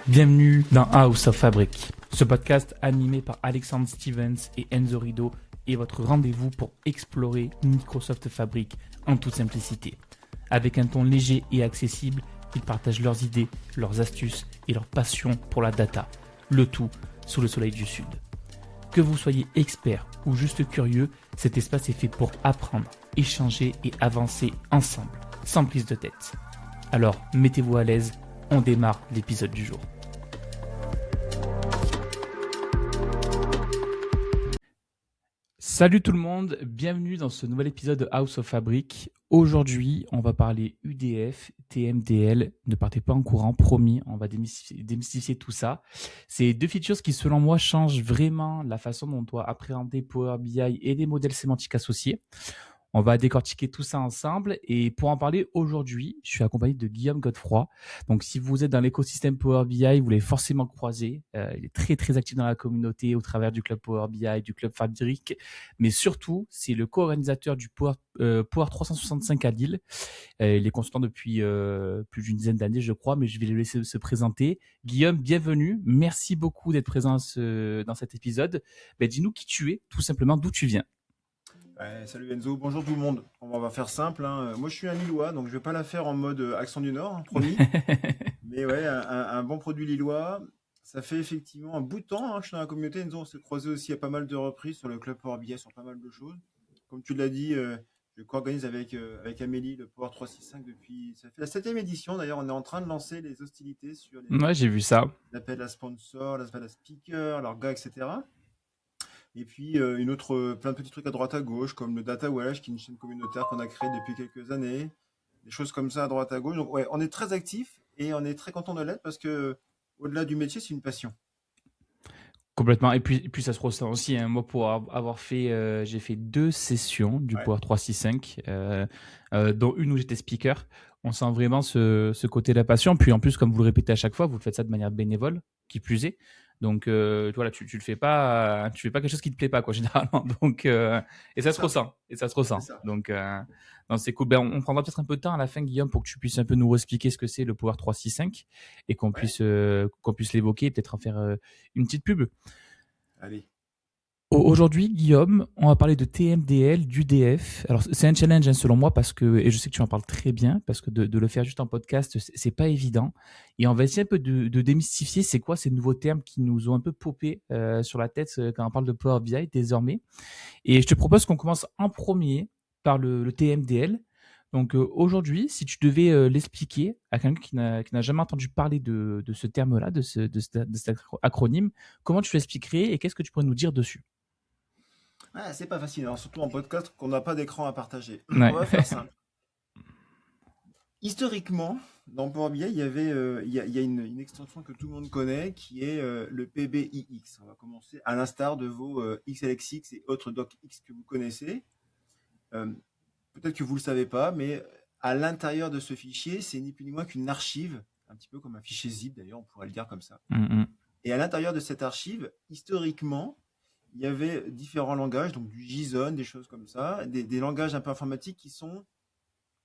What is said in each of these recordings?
Bienvenue dans House of Fabric, ce podcast animé par Alexandre Stevens et Enzo Rido est votre rendez-vous pour explorer Microsoft Fabric en toute simplicité. Avec un ton léger et accessible, ils partagent leurs idées, leurs astuces et leur passion pour la data, le tout sous le soleil du Sud. Que vous soyez expert ou juste curieux, cet espace est fait pour apprendre, échanger et avancer ensemble, sans prise de tête. Alors, mettez-vous à l'aise, on démarre l'épisode du jour. Salut tout le monde, bienvenue dans ce nouvel épisode de House of Fabric. Aujourd'hui, on va parler UDF, TMDL. Ne partez pas en courant, promis, on va démystifier tout ça. C'est deux features qui, selon moi, changent vraiment la façon dont on doit appréhender Power BI et les modèles sémantiques associés. On va décortiquer tout ça ensemble et pour en parler aujourd'hui, je suis accompagné de Guillaume Godefroy. Donc si vous êtes dans l'écosystème Power BI, vous l'avez forcément croisé. Il est très très actif dans la communauté au travers du club Power BI, du club Fabric, mais surtout c'est le co-organisateur du Power 365 à Lille. Il est consultant depuis plus d'une dizaine d'années, je crois, mais je vais le laisser se présenter. Guillaume, bienvenue. Merci beaucoup d'être présent dans cet épisode. Dis-nous qui tu es, tout simplement, d'où tu viens. Ouais, salut Enzo, bonjour tout le monde. On va faire simple, hein. Moi je suis un Lillois, donc je vais pas la faire en mode accent du Nord, hein, promis. Mais ouais, un bon produit lillois. Ça fait effectivement un bout de temps, hein, que je suis dans la communauté. Enzo, on s'est croisé aussi à pas mal de reprises sur le club Power BI, sur pas mal de choses. Comme tu l'as dit, je co-organise avec Amélie le Power 365 depuis. Ça fait la 7e édition. D'ailleurs, on est en train de lancer les hostilités sur Ouais, j'ai vu ça. l'appel à sponsors, l'appel à speakers, leurs gars, etc. Et puis plein de petits trucs à droite à gauche, comme le Data Wesh, qui est une chaîne communautaire qu'on a créée depuis quelques années. Des choses comme ça à droite à gauche. Donc ouais, on est très actifs et on est très content de l'être parce que au-delà du métier, c'est une passion. Complètement. Et puis ça se ressent aussi, hein. Moi, pour avoir fait, j'ai fait 2 sessions du Ouais, Power 365, dont une où j'étais speaker. On sent vraiment ce côté de la passion. Puis en plus, comme vous le répétez à chaque fois, vous le faites ça de manière bénévole, qui plus est. Donc voilà, tu le fais pas, tu fais pas quelque chose qui te plaît pas, quoi, généralement. Donc et c'est ça se ça, ressent, et ça se c'est ressent. ça. Donc non, c'est cool. On prendra peut-être un peu de temps à la fin, Guillaume, pour que tu puisses un peu nous expliquer ce que c'est le Power 365 et Ouais, qu'on puisse l'évoquer, et peut-être en faire une petite pub. allez. Aujourd'hui, Guillaume, on va parler de TMDL, d'UDF. Alors, c'est un challenge, hein, selon moi, parce que, et je sais que tu en parles très bien, parce que de le faire juste en podcast, c'est pas évident. Et on va essayer un peu de démystifier c'est quoi ces nouveaux termes qui nous ont un peu popé sur la tête quand on parle de Power BI désormais. Et je te propose qu'on commence en premier par le TMDL. Donc aujourd'hui, si tu devais l'expliquer à quelqu'un qui n'a jamais entendu parler de ce terme-là, de cet acronyme, comment tu l'expliquerais et qu'est-ce que tu pourrais nous dire dessus? Ah, c'est pas facile, hein, surtout en podcast qu'on n'a pas d'écran à partager. On Ouais. va faire simple. Historiquement, dans Power BI, il y a une extension que tout le monde connaît qui est le PBIX. On va commencer à l'instar de vos XLXX et autres docx que vous connaissez. Euh, Peut-être que vous ne le savez pas, mais à l'intérieur de ce fichier, c'est ni plus ni moins qu'une archive, un petit peu comme un fichier zip d'ailleurs, on pourrait le dire comme ça. Mhm. Et à l'intérieur de cette archive, historiquement, il y avait différents langages, donc du JSON, des choses comme ça, des langages un peu informatiques qui sont,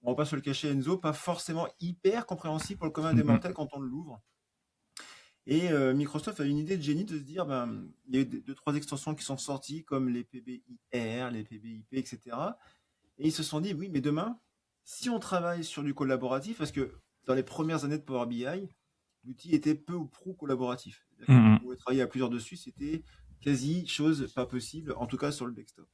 on va pas se le cacher Enzo, pas forcément hyper compréhensibles pour le commun des Mhm. mortels quand on l'ouvre. Et Microsoft a une idée de génie de se dire, ben, il y a eu deux, trois extensions qui sont sorties, comme les PBIR, les PBIP, etc. Et ils se sont dit, oui, mais demain, si on travaille sur du collaboratif, parce que dans les premières années de Power BI, l'outil était peu ou prou collaboratif. C'est-à-dire qu'on Mhm. pouvait travailler à plusieurs dessus, c'était quasi chose pas possible, en tout cas sur le desktop.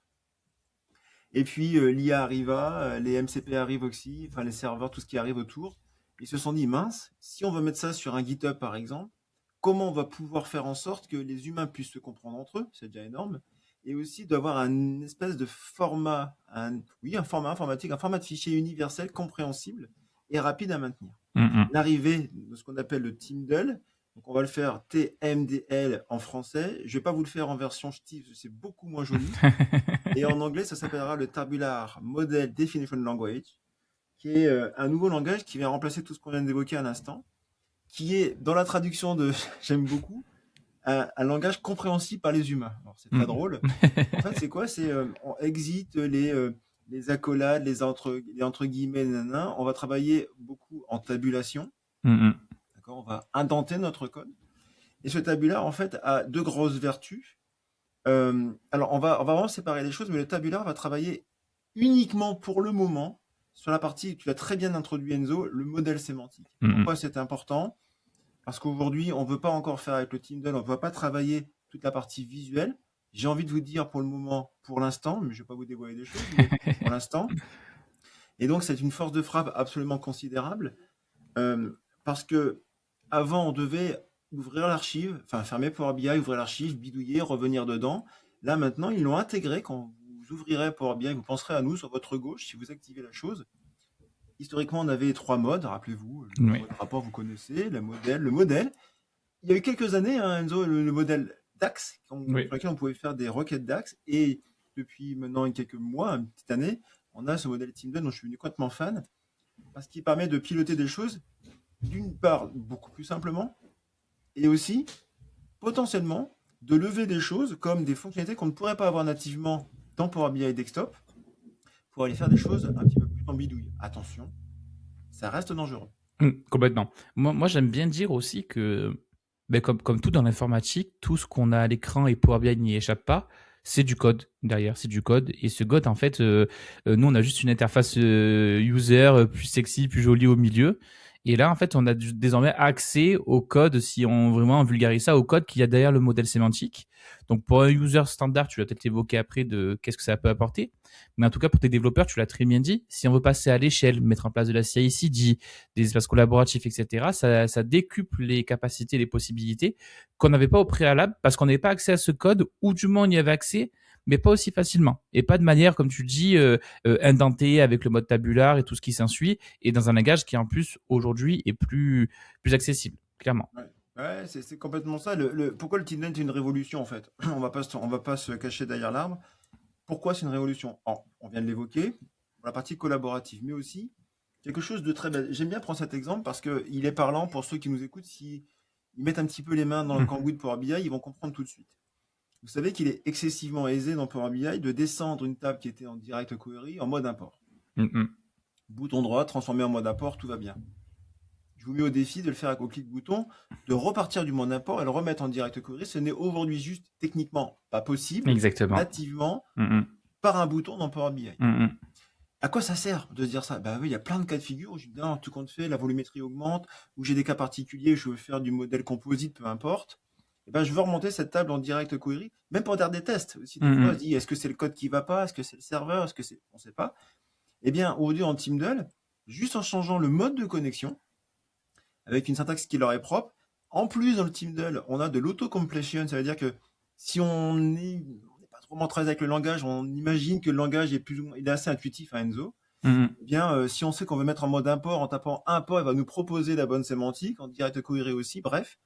Et puis l'IA arriva, les MCP arrivent aussi, enfin les serveurs, tout ce qui arrive autour. Ils se sont dit, mince, si on veut mettre ça sur un GitHub par exemple, comment on va pouvoir faire en sorte que les humains puissent se comprendre entre eux, c'est déjà énorme, et aussi d'avoir un espèce de format, un format informatique, un format de fichier universel, compréhensible et rapide à maintenir. Mhm. L'arrivée de ce qu'on appelle le TMDL, donc on va le faire TMDL en français, je vais pas vous le faire en version ch'ti, c'est beaucoup moins joli, et en anglais ça s'appellera le Tabular Model Definition Language, qui est un nouveau langage qui vient remplacer tout ce qu'on vient d'évoquer à l'instant, qui est, dans la traduction de j'aime beaucoup, un langage compréhensible par les humains. Alors, c'est très Mhm. drôle. En fait, c'est quoi? C'est on exit les accolades, les entre guillemets, nanana. On va travailler beaucoup en tabulation. Mhm. D'accord? On va indenter notre code. Et ce tabular, en fait, a deux grosses vertus. Alors, on va vraiment séparer les choses, mais le tabular va travailler uniquement pour le moment sur la partie, tu l'as très bien introduit Enzo, le modèle sémantique. Mhm. Pourquoi c'est important? Parce qu'aujourd'hui, on ne veut pas encore faire avec le Tyndall, on ne va pas travailler toute la partie visuelle. J'ai envie de vous dire pour le moment, pour l'instant, mais je ne vais pas vous dévoiler des choses, mais pour l'instant. Et donc, c'est une force de frappe absolument considérable, parce que avant, on devait ouvrir l'archive, enfin fermer Power BI, ouvrir l'archive, bidouiller, revenir dedans. Là, maintenant, ils l'ont intégré. Quand vous ouvrirez Power BI, vous penserez à nous sur votre gauche si vous activez la chose. Historiquement, on avait trois modes, rappelez-vous. Le Oui. mode rapport, vous connaissez, le modèle. Il y a eu quelques années, hein, Enzo, le modèle DAX, sur Oui. lequel on pouvait faire des requêtes DAX. Et depuis maintenant quelques mois, une petite année, on a ce modèle Teamdon dont je suis devenu complètement fan, parce qu'il permet de piloter des choses, d'une part, beaucoup plus simplement, et aussi, potentiellement, de lever des choses comme des fonctionnalités qu'on ne pourrait pas avoir nativement dans Power BI Desktop, pour aller faire des choses un petit peu plus en bidouille. Attention, ça reste dangereux. Complètement. Moi, j'aime bien dire aussi que, ben, comme tout dans l'informatique, tout ce qu'on a à l'écran et Power BI n'y échappe pas, c'est du code derrière, c'est du code. Et ce code, en fait, nous, on a juste une interface user plus sexy, plus jolie au milieu. Et là, en fait, on a désormais accès au code, si on vraiment vulgarise ça, au code qu'il y a derrière le modèle sémantique. Donc, pour un user standard, tu l'as peut-être évoqué après de qu'est-ce que ça peut apporter. Mais en tout cas, pour tes développeurs, tu l'as très bien dit. Si on veut passer à l'échelle, mettre en place de la CI/CD, des espaces collaboratifs, etc., ça décuple les capacités, les possibilités qu'on n'avait pas au préalable parce qu'on n'avait pas accès à ce code, ou du moins on y avait accès, mais pas aussi facilement. Et pas de manière, comme tu dis, indentée avec le mode tabular et tout ce qui s'ensuit, et dans un langage qui, en plus, aujourd'hui, est plus accessible, clairement. Ouais, ouais, c'est complètement ça. Pourquoi le Teamdon est une révolution en fait? On va pas se cacher derrière l'arbre. Pourquoi c'est une révolution? On vient de l'évoquer, pour la partie collaborative, mais aussi quelque chose de très bête. J'aime bien prendre cet exemple parce qu'il est parlant pour ceux qui nous écoutent. Si ils mettent un petit peu les mains dans le Mmh. cambouis de Power BI, ils vont comprendre tout de suite. Vous savez qu'il est excessivement aisé dans Power BI de descendre une table qui était en direct query en mode import. Mmh. Bouton droit, transformer en mode import, tout va bien. Je vous mets au défi de le faire avec au clic bouton, de repartir du mode import et le remettre en direct query. Ce n'est aujourd'hui juste techniquement pas possible, Exactement. nativement, Mmh. par un bouton dans Power BI. Mmh. À quoi ça sert de se dire ça? Bah oui, il y a plein de cas de figure où je dis, non, tout compte fait, la volumétrie augmente, où j'ai des cas particuliers, je veux faire du modèle composite, peu importe. Et ben, je veux remonter cette table en direct query, même pour faire des tests. Aussi, des fois, on se dit, est-ce que c'est le code qui va pas? Est-ce que c'est le serveur? Est-ce que c'est, on sait pas. Eh bien, aujourd'hui, en Teamdall, juste en changeant le mode de connexion, avec une syntaxe qui leur est propre, en plus, dans le Teamdall, on a de l'auto-completion. Ça veut dire que si on n'est pas trop très avec le langage, on imagine que le langage est plus ou moins, il est assez intuitif à Enzo. Mmh. Eh bien, si on sait qu'on veut mettre en mode import, en tapant import, il va nous proposer la bonne sémantique, en direct query aussi, bref.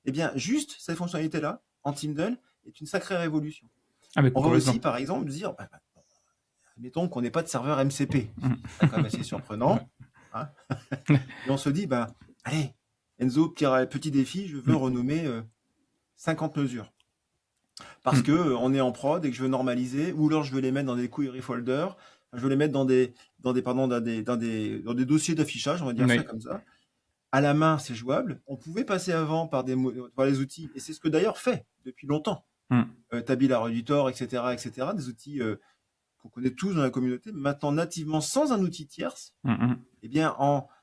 Eh bien, juste cette fonctionnalité-là, en Teamdall, est une sacrée révolution. Ah, mais On va complètement. aussi, par exemple, dire, admettons qu'on n'ait pas de serveur MCP. Mmh. C'est quand même assez surprenant. Hein. Et on se dit, allez, Enzo, petit défi, je veux renommer 50 mesures. Parce que on est en prod et que je veux normaliser, ou alors je veux les mettre dans des query folders, je veux les mettre dans des dossiers d'affichage, on va dire ça Oui. comme ça. À la main, c'est jouable. On pouvait passer avant par par les outils, et c'est ce que d'ailleurs fait depuis longtemps. Tabular Editor, etc., des outils qu'on connaît tous dans la communauté. Maintenant, nativement, sans un outil tierce, eh bien,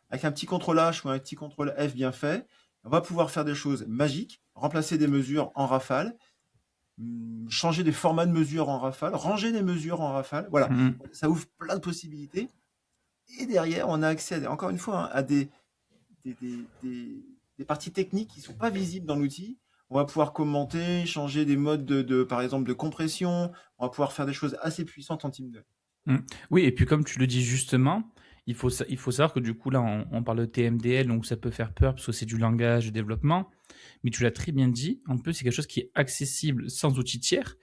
avec un petit contrôle H ou un petit contrôle F bien fait, on va pouvoir faire des choses magiques, remplacer des mesures en rafale, changer des formats de mesures en rafale, ranger des mesures en rafale. Voilà, ça ouvre plein de possibilités. Et derrière, on a accès, encore une fois, à des parties techniques qui ne sont pas visibles dans l'outil. On va pouvoir commenter, changer des modes par exemple, de compression. On va pouvoir faire des choses assez puissantes en Teamdall. Oui, et puis comme tu le dis justement, il faut savoir que du coup, là, on parle de TMDL, donc ça peut faire peur parce que c'est du langage de développement. Mais tu l'as très bien dit, en plus, c'est quelque chose qui est accessible sans outil tiers.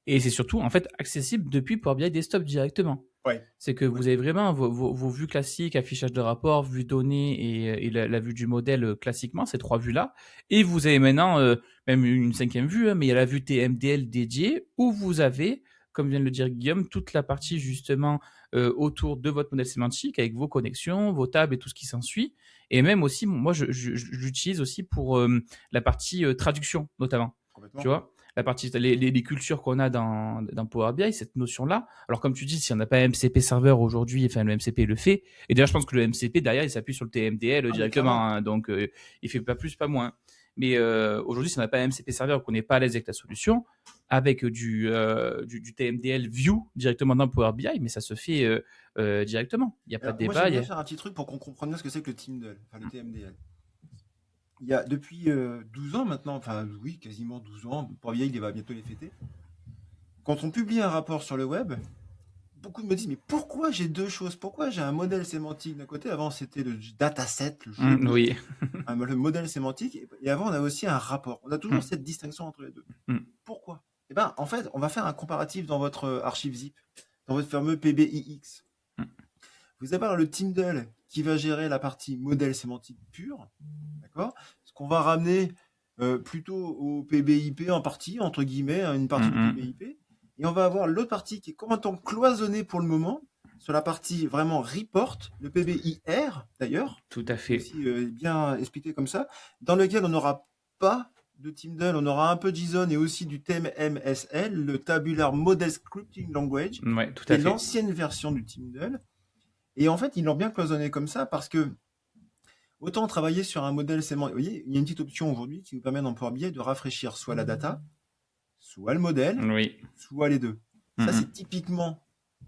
Et c'est surtout, en fait, accessible depuis Power BI Desktop directement. Ouais. C'est que vous avez vraiment vos vues classiques, affichage de rapport, vue donnée et la vue du modèle classiquement, ces trois vues-là. Et vous avez maintenant même une cinquième vue, hein, mais il y a la vue TMDL dédiée où vous avez, comme vient de le dire Guillaume, toute la partie justement autour de votre modèle sémantique avec vos connexions, vos tables et tout ce qui s'ensuit. Et même aussi, moi, je l'utilise aussi pour la partie traduction, notamment. Tu Complètement. vois, la partie, les cultures qu'on a dans Power BI, cette notion-là. Alors, comme tu dis, si on n'a pas MCP serveur aujourd'hui, enfin, le MCP le fait. Et d'ailleurs, je pense que le MCP, derrière, il s'appuie sur le TMDL Ah, mais directement. clairement. Hein, donc, il fait pas plus, pas moins. Mais aujourd'hui, si on n'a pas MCP serveur, qu'on n'est pas à l'aise avec la solution, avec du TMDL View directement dans Power BI, mais ça se fait directement. Il n'y a pas Alors, de moi, j'aime débat. bien faire un petit truc pour qu'on comprenne bien ce que c'est que le TMDL, enfin le TMDL. Il y a depuis 12 ans maintenant, enfin oui, quasiment 12 ans, pour vieille, il va bientôt les fêter. Quand on publie un rapport sur le web, beaucoup me disent, mais pourquoi j'ai deux choses? Pourquoi j'ai un modèle sémantique d'un côté? Avant, c'était le dataset, le jeu de Oui. le modèle sémantique. Et avant, on a aussi un rapport. On a toujours cette distinction entre les deux. Pourquoi? Eh bien, en fait, on va faire un comparatif dans votre archive zip, dans votre fameux PBIX. Vous avez le TMDL qui va gérer la partie modèle sémantique pur, d'accord? Ce qu'on va ramener plutôt au PBIP en partie, entre guillemets, une partie du PBIP. Et on va avoir l'autre partie qui est complètement cloisonnée pour le moment, sur la partie vraiment report, le PBIR d'ailleurs. Tout à fait. Aussi bien expliqué comme ça, dans lequel on n'aura pas de TMDL, on aura un peu de JSON et aussi du TMMSL, le Tabular Model Scripting Language, Ouais, tout qui est à fait. l'ancienne version du TMDL. Et en fait, ils l'ont bien cloisonné comme ça parce que autant travailler sur un modèle sémantique. Vous voyez, il y a une petite option aujourd'hui qui nous permet dans Power BI de rafraîchir soit la data, soit le modèle, Oui. soit les deux. Ça, c'est typiquement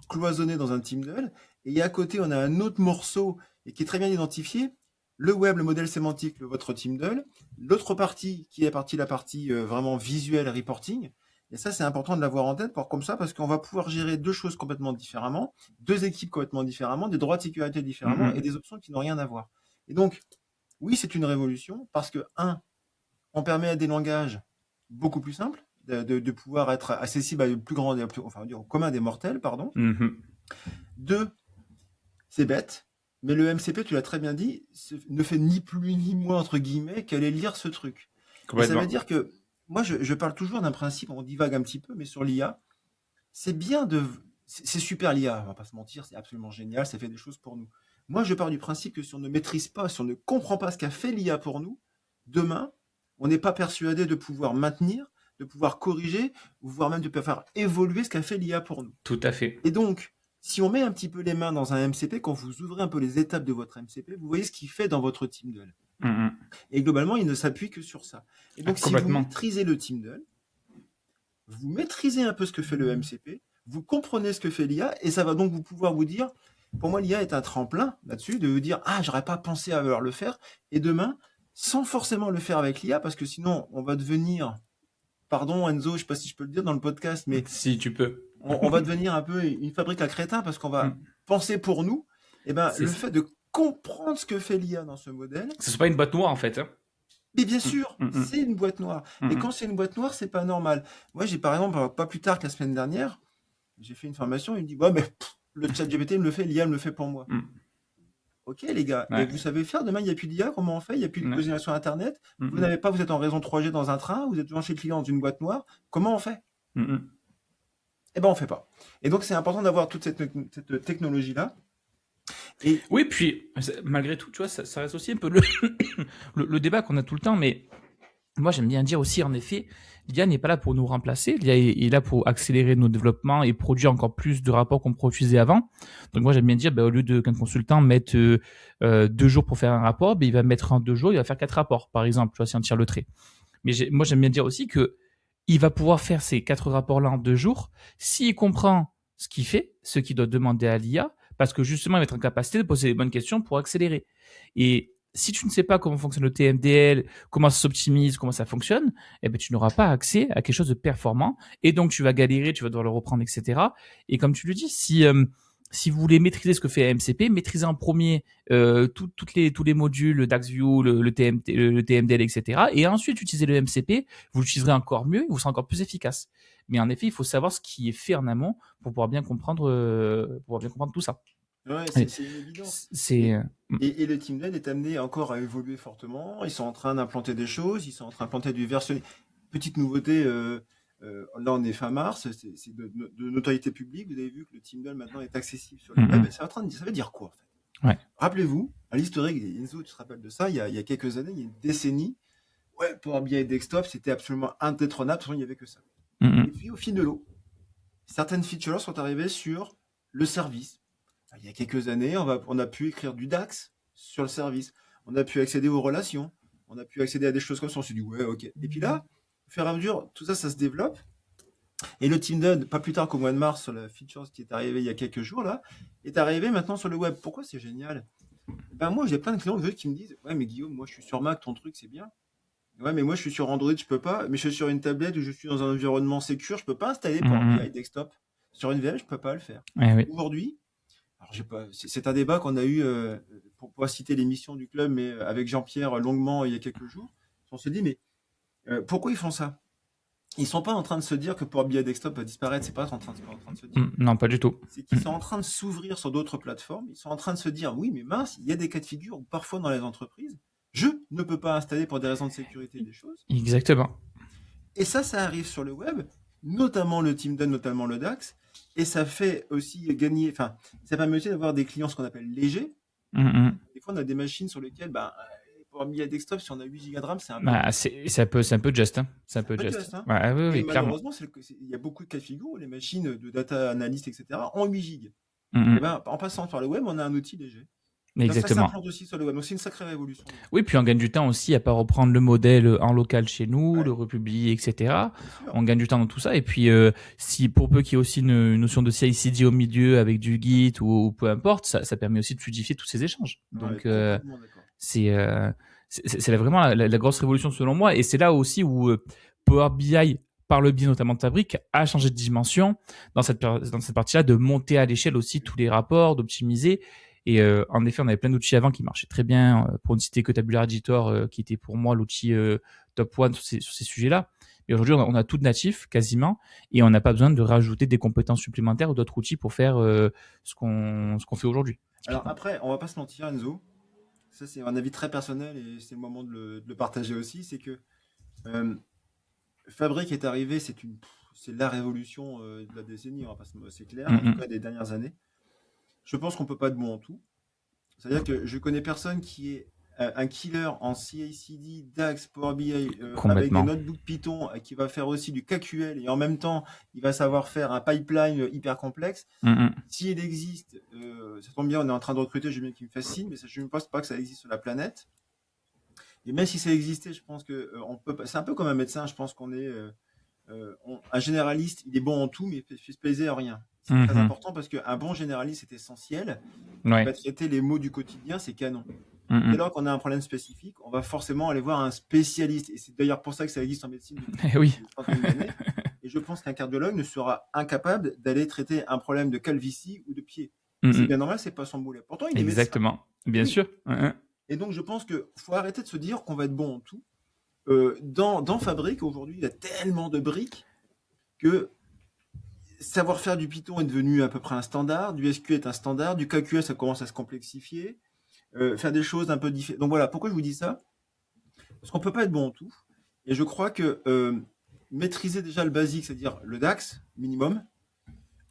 cloisonné dans un TMDL. Et à côté, on a un autre morceau et qui est très bien identifié. Le web, le modèle sémantique, votre TMDL. L'autre partie qui est la partie vraiment visuelle reporting. Et ça, c'est important de l'avoir en tête comme ça, parce qu'on va pouvoir gérer deux choses complètement différemment, deux équipes complètement différemment, des droits de sécurité différemment et des options qui n'ont rien à voir. Et donc, oui, c'est une révolution parce que, on permet à des langages beaucoup plus simples de pouvoir être accessibles à plus grand, enfin, au commun des mortels, pardon. Deux, c'est bête, mais le MCP, tu l'as très bien dit, ne fait ni plus ni moins, entre guillemets, qu'aller lire ce truc. Et ça veut dire que, moi, je parle toujours d'un principe, on divague un petit peu, mais sur l'IA, c'est bien c'est super l'IA, on va pas se mentir, c'est absolument génial, ça fait des choses pour nous. Moi, je pars du principe que si on ne maîtrise pas, si on ne comprend pas ce qu'a fait l'IA pour nous, demain, on n'est pas persuadé de pouvoir maintenir, de pouvoir corriger, voire même de pouvoir faire évoluer ce qu'a fait l'IA pour nous. Tout à fait. Et donc, si on met un petit peu les mains dans un MCP, quand vous ouvrez un peu les étapes de votre MCP, vous voyez ce qu'il fait dans votre TMDL. Et globalement, il ne s'appuie que sur ça. Et donc, si vous maîtrisez le TMDL, vous maîtrisez un peu ce que fait le MCP, vous comprenez ce que fait l'IA, et ça va donc vous pouvoir vous dire, pour moi, l'IA est un tremplin là-dessus, de vous dire, j'aurais pas pensé à le faire, et demain, sans forcément le faire avec l'IA, parce que sinon, on va devenir, pardon Enzo, je sais pas si je peux le dire dans le podcast, mais si tu peux, on va devenir un peu une fabrique à crétins, parce qu'on va penser pour nous. Et ben, le fait de comprendre ce que fait l'IA dans ce modèle. Ce n'est pas une boîte noire en fait. Hein. Mais bien sûr, c'est une boîte noire. Et quand c'est une boîte noire, c'est pas normal. Moi, j'ai par exemple, pas plus tard que la semaine dernière, j'ai fait une formation, il me dit, mais le chat GPT me le fait, l'IA me le fait pour moi. Ok les gars, et vous savez faire, demain il n'y a plus d'IA, comment on fait? Il n'y a plus de position sur Internet, vous n'avez pas, vous êtes en réseau 3G dans un train, vous êtes devant chez le client dans une boîte noire, comment on fait? Eh ben on fait pas. Et donc c'est important d'avoir toute cette technologie-là. Et... Oui, puis malgré tout, tu vois, ça reste aussi un peu le débat qu'on a tout le temps, mais moi j'aime bien dire aussi, en effet, l'IA n'est pas là pour nous remplacer, l'IA est là pour accélérer nos développements et produire encore plus de rapports qu'on produisait avant. Donc moi j'aime bien dire, au lieu qu'un consultant mette 2 jours pour faire un rapport, il va mettre en 2 jours, il va faire 4 rapports, par exemple, tu vois, si on tire le trait. Mais moi j'aime bien dire aussi que il va pouvoir faire ces 4 rapports-là en 2 jours s'il comprend ce qu'il fait, ce qu'il doit demander à l'IA, parce que justement, il va être en capacité de poser les bonnes questions pour accélérer. Et si tu ne sais pas comment fonctionne le TMDL, comment ça s'optimise, comment ça fonctionne, eh ben, tu n'auras pas accès à quelque chose de performant. Et donc, tu vas galérer, tu vas devoir le reprendre, etc. Et comme tu le dis, si vous voulez maîtriser ce que fait MCP, maîtrisez en premier tous les modules, le DAXView, le TMDL, etc. Et ensuite, utilisez le MCP, vous l'utiliserez encore mieux, vous serez encore plus efficace. Mais en effet, il faut savoir ce qui est fait en amont pour pouvoir bien comprendre tout ça. Ouais, c'est une évidence. Et le TMDL est amené encore à évoluer fortement. Ils sont en train d'implanter des choses, ils sont en train d'implanter du versionning. Petite nouveauté, Là, on est fin mars, c'est de notoriété publique. Vous avez vu que le Teamdoll maintenant est accessible sur le web. Mhm. Ça veut dire quoi, en fait? Ouais. Rappelez-vous, à l'historique, Enzo, tu te rappelles de ça, il y a quelques années, il y a une décennie, ouais, Power BI Desktop, c'était absolument indétrônable, de toute façon, il n'y avait que ça. Et Mhm. puis, au fil de l'eau, certaines features sont arrivées sur le service. Il y a quelques années, on a pu écrire du DAX sur le service. On a pu accéder aux relations. On a pu accéder à des choses comme ça. On s'est dit, ouais, ok. Et puis là, au fur et à mesure, tout ça, ça se développe. Et le Teamdoll, pas plus tard qu'au mois de mars, sur la feature qui est arrivée il y a quelques jours, là, est arrivé maintenant sur le web. Pourquoi c'est génial? Ben moi, j'ai plein de clients qui me disent, ouais, mais Guillaume, moi, je suis sur Mac, ton truc, c'est bien. Ouais, mais moi, je suis sur Android, je peux pas. Mais je suis sur une tablette ou je suis dans un environnement sécure, je peux pas installer Power Mhm. BI Desktop. Sur une VM, je peux pas le faire. Eh oui. Aujourd'hui, alors j'ai pas, c'est un débat qu'on a eu, pour pouvoir citer l'émission du club, mais avec Jean-Pierre longuement il y a quelques jours. On se dit, mais pourquoi ils font ça? Ils sont pas en train de se dire que Power BI Desktop va disparaître, c'est pas en train de se dire. Non, pas du tout. C'est qu'ils sont en train de s'ouvrir sur d'autres plateformes. Ils sont en train de se dire, oui, mais mince, il y a des cas de figure où parfois dans les entreprises, je ne peux pas installer pour des raisons de sécurité des choses. Exactement. Et ça arrive sur le web, notamment le Teamdoll, notamment le DAX. Et ça fait aussi gagner, enfin, ça permet aussi d'avoir des clients, ce qu'on appelle légers. Mhm. Des fois, on a des machines sur lesquelles, bah, pour un billet desktop, si on a 8 Go de RAM, c'est un peu, Bah, c'est un peu juste, hein. C'est un c'est un peu peu juste. just, hein. Ouais, oui, Et oui, clairement. malheureusement, il y a beaucoup de cas de figure où les machines de data analyst, etc., ont 8 Go. Et Mhm. ben, en passant par le web, on a un outil léger. Donc ça Exactement. s'implante aussi sur le web. Donc c'est une sacrée révolution, je trouve. Oui, puis on gagne du temps aussi à pas reprendre le modèle en local chez nous, le Ouais, republier, etc. bien sûr. On gagne du temps dans tout ça. Et puis, si pour peu qu'il y ait aussi une notion de CI/CD au milieu avec du Git ou peu importe, ça permet aussi de fluidifier tous ces échanges. Ouais, Donc, complètement d'accord. c'est euh, c'est vraiment la grosse révolution selon moi. Et c'est là aussi où Power BI, par le biais notamment de Fabric, a changé de dimension dans cette partie-là, de monter à l'échelle aussi tous les rapports, d'optimiser. Et en effet, on avait plein d'outils avant qui marchaient très bien. Pour ne citer que Tabular Editor, qui était pour moi l'outil top one sur ces sujets-là. Et aujourd'hui, on a tout de natif quasiment, et on n'a pas besoin de rajouter des compétences supplémentaires ou d'autres outils pour faire ce qu'on fait aujourd'hui, Alors typiquement. après, on va pas se mentir, Enzo. Ça, c'est un avis très personnel et c'est le moment de le partager aussi. C'est que euh, Fabric est arrivé, c'est la révolution de la décennie, on va pas c'est clair, en tout Mm cas des dernières années. Je pense qu'on peut pas être bon en tout. C'est-à-dire que je connais personne qui est un killer en CI/CD, DAX, Power BI, avec des Complètement. notebooks Python, qui va faire aussi du KQL et en même temps, il va savoir faire un pipeline hyper complexe. Mm S'il existe, ça tombe bien, on est en train de recruter, j'ai bien qu'il me fasse signe, mais je ne pense pas que ça existe sur la planète. Et même si ça existait, je pense que on peut pas. C'est un peu comme un médecin, je pense qu'on est un généraliste, il est bon en tout, mais il fait spécialiser en rien. C'est très -hmm. important parce qu'un bon généraliste est essentiel. Il Ouais. va traiter les mots du quotidien, c'est canon. Dès Mm lors qu'on a un problème spécifique, on va forcément aller voir un spécialiste. Et c'est d'ailleurs pour ça que ça existe en médecine depuis Eh oui. des centaines d'années. Et je pense qu'un cardiologue ne sera incapable d'aller traiter un problème de calvitie ou de pied. Et c'est Mm bien normal, c'est pas son boulet. Pourtant, il est médecin. Exactement. Et Bien oui. sûr. Mm Et donc, je pense qu'il faut arrêter de se dire qu'on va être bon en tout. Dans Fabric, aujourd'hui, il y a tellement de briques que savoir faire du Python est devenu à peu près un standard, du SQL est un standard, du KQL, ça commence à se complexifier, faire des choses un peu différentes. Donc voilà, pourquoi je vous dis ça? Parce qu'on peut pas être bon en tout. Et je crois que maîtriser déjà le basique, c'est-à-dire le DAX minimum,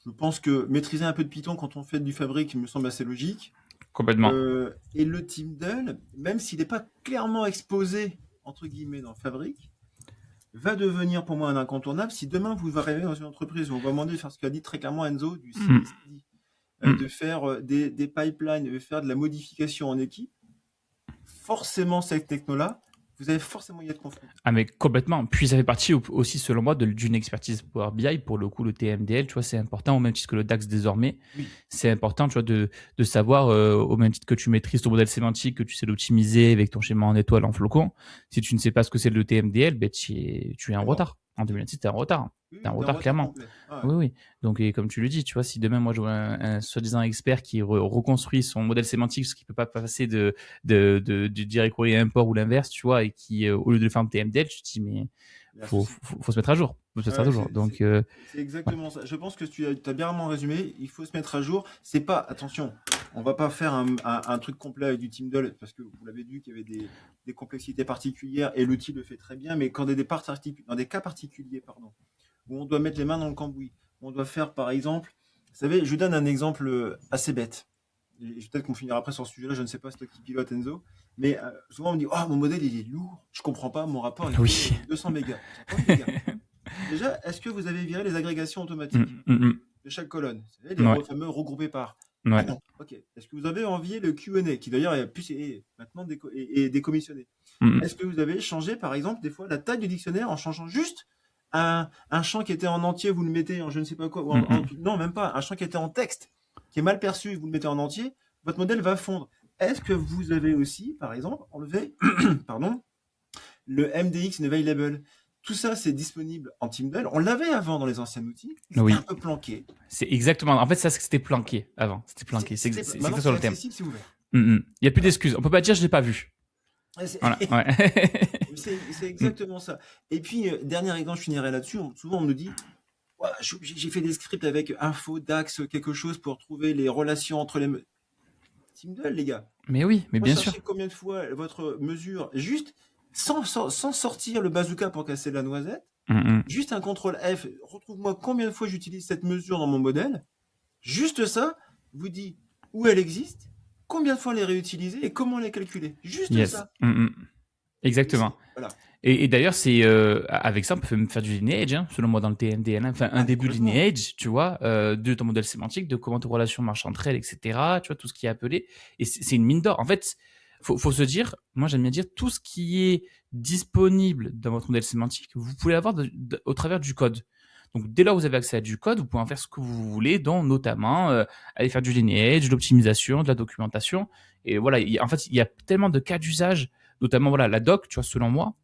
je pense que maîtriser un peu de Python quand on fait du Fabric, il me semble assez logique. Complètement. Et le Teamdoll, même s'il n'est pas clairement exposé, entre guillemets, dans Fabric, va devenir pour moi un incontournable. Si demain vous arrivez dans une entreprise où on va demander de faire ce qu'a dit très clairement Enzo, du Mm CICD, -hmm. de faire des pipelines, de faire de la modification en équipe, forcément cette techno-là, vous allez forcément y être confronté. Ah mais complètement. Puis ça fait partie aussi, selon moi, d'une expertise Power BI. Pour le coup, le TMDL, tu vois, c'est important, au même titre que le DAX désormais. Oui, C'est important, tu vois, de savoir, au même titre que tu maîtrises ton modèle sémantique, que tu sais l'optimiser avec ton schéma en étoile, en flocon. Si tu ne sais pas ce que c'est le TMDL, ben tu es en t'es mort. retard. En 2026, tu es en retard. Oui, Tu es en oui, t'es en retard, retard clairement. complet. Ah ouais. Oui, oui. Donc, et comme tu le dis, tu vois, si demain, moi, je vois un soi-disant expert qui reconstruit son modèle sémantique, ce qui peut pas passer du direct courrier import ou l'inverse, tu vois, et qui, au lieu de le faire en TMDL, tu te dis, mais Il y a un faut, souci. faut, faut se mettre à jour. Faut se mettre à Ouais, jour. Donc, c'est ouais. exactement ça. Je pense que tu as bien résumé. Il faut se mettre à jour. C'est pas, attention, on va pas faire un truc complet avec du Teamdoll parce que vous l'avez vu qu'il y avait des complexités particulières et l'outil le fait très bien. Mais quand dans des cas particuliers, pardon, où on doit mettre les mains dans le cambouis, où on doit faire, par exemple, vous savez, je vous donne un exemple assez bête. Et peut-être qu'on finira après sur ce sujet-là, je ne sais pas, c'est toi qui pilote Enzo, mais souvent on me dit, oh, mon modèle il est lourd, je comprends pas, mon rapport il fait Oui. 200 mégas. J'attends les gars. Déjà, est-ce que vous avez viré les agrégations automatiques Mm, mm, de chaque colonne? Vous savez, mm. Ouais, fameux regroupés par. Ah ouais. non, ok. Est-ce que vous avez envié le Q&A, qui d'ailleurs est maintenant décommissionné? Mm, mm. Est-ce que vous avez changé, par exemple, des fois, la taille du dictionnaire en changeant juste un champ qui était en entier, vous le mettez en je ne sais pas quoi, ou Mm, mm. non, même pas, un champ qui était en texte, qui est mal perçu, vous le mettez en entier, votre modèle va fondre. Est-ce que vous avez aussi, par exemple, enlevé pardon, le MDX Available? Tout ça, c'est disponible en Tyndall. On l'avait avant dans les anciens outils. C'était un Oui, peu planqué. c'est exactement. En fait, ça, c'était planqué avant. C'était planqué. C'est Maintenant, exactement c'est le terme. accessible, c'est ouvert. Mm, mm. Il n'y a plus Voilà. d'excuses. On peut pas dire je l'ai pas vu. C'est Voilà. Ouais. c'est Mm, exactement ça. Et puis, dernier exemple, je finirai là-dessus. Souvent, on me dit, ouais, j'ai fait des scripts avec info, DAX, quelque chose pour trouver les relations entre les. Tyndall, les gars. Mais oui, mais bien sûr. Recherchez combien de fois votre mesure, juste sans sortir le bazooka pour casser la noisette, Mm, mm. juste un contrôle F, retrouve-moi combien de fois j'utilise cette mesure dans mon modèle. Juste ça vous dit où elle existe, combien de fois elle est réutilisée et comment la calculer. Juste Yes. ça. Mm, mm. Exactement. Voilà. Et d'ailleurs, c'est avec ça, on peut même faire du lineage, hein, selon moi, dans le TMDL. Enfin, un début de Complètement. lineage, tu vois, de ton modèle sémantique, de comment tes relations marchent entre elles, etc. Tu vois, tout ce qui est appelé. Et c'est une mine d'or. En fait, faut se dire, moi j'aime bien dire, tout ce qui est disponible dans votre modèle sémantique, vous pouvez l'avoir au travers du code. Donc, dès lors que vous avez accès à du code, vous pouvez en faire ce que vous voulez, dont notamment aller faire du lineage, de l'optimisation, de la documentation. Et voilà, en fait, il y a tellement de cas d'usage, notamment voilà, la doc, tu vois, selon moi,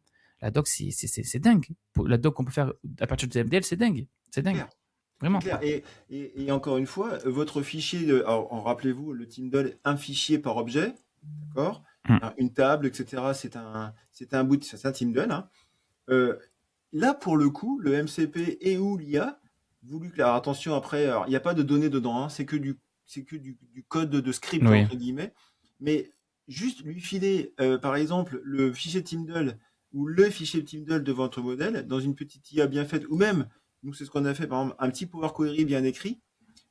la doc, c'est dingue. La doc qu'on peut faire à partir de MDL, c'est dingue. C'est C'est dingue. clair. C'est Vraiment. clair. Et encore une fois, votre fichier, rappelez-vous, le Tyndall, un fichier par objet, d'accord? Mm. Une table, etc. C'est un bout, c'est un Tyndall. Hein. Là, pour le coup, le MCP et ou l'IA, voulu que, alors attention, après, il n'y a pas de données dedans, hein, c'est que du code de script, Oui. entre guillemets, mais juste lui filer, par exemple, le fichier Tyndall ou le fichier Tyndall de votre modèle dans une petite IA bien faite, ou même, nous, c'est ce qu'on a fait, par exemple, un petit Power Query bien écrit,